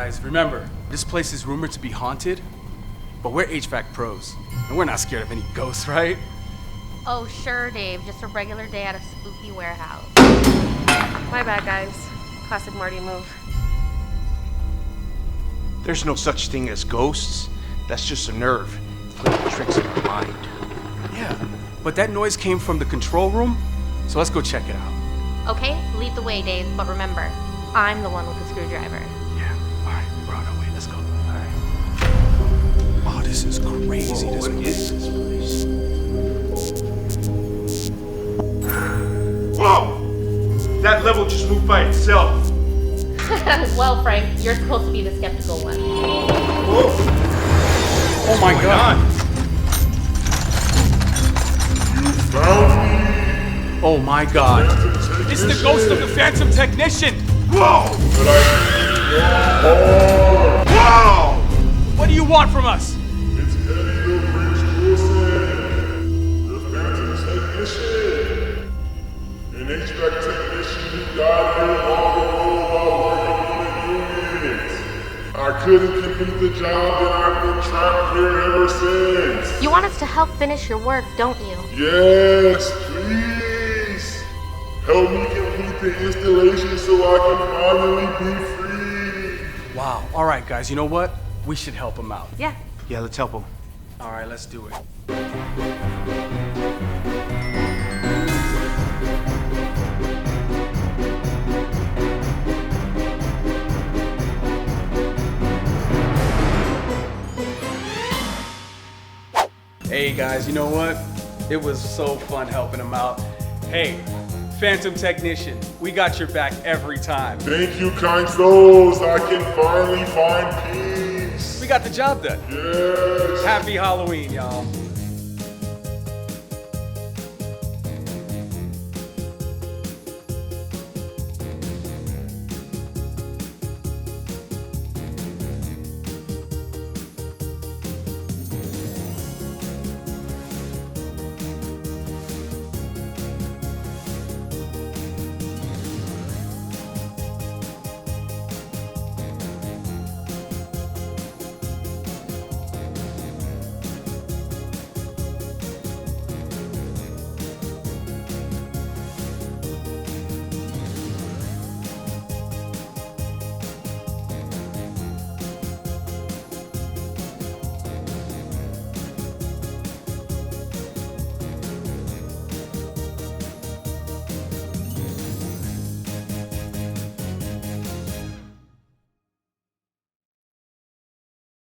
guys, remember, this place is rumored to be haunted, but we're HVAC pros, and we're not scared of any ghosts, right? Oh, sure, Dave. Just a regular day at a spooky warehouse. My bad, guys. Classic Marty move. There's no such thing as ghosts. That's just a nerve playing tricks in our mind. Yeah, but that noise came from the control room, so let's go check it out. Okay, lead the way, Dave, but remember, I'm the one with the screwdriver. Yeah, all right, we're on our way, let's go. All right. Oh, this is crazy. Whoa, what is this place? Whoa! That level just moved by itself. Well, Frank, you're supposed to be the skeptical one. Whoa! Oh my God! You found me! Oh my God! It's the ghost of the Phantom Technician! Whoa! But I need your Whoa! What do you want from us? It's Eddie the Prince Wilson, the Phantom Technician. An HVAC technician who died here long ago while working in the unit. I couldn't complete the job and I've been trapped here ever since. You want us to help finish your work, don't you? Yes, please. Help me complete the installation so I can finally be free. Wow, all right, guys, you know what? We should help him out. Yeah. Yeah, let's help him. All right, let's do it. Hey guys, you know what? It was so fun helping him out. Hey, Phantom Technician, we got your back every time. Thank you, kind souls. I can finally find peace. We got the job done. Yes. Happy Halloween, y'all.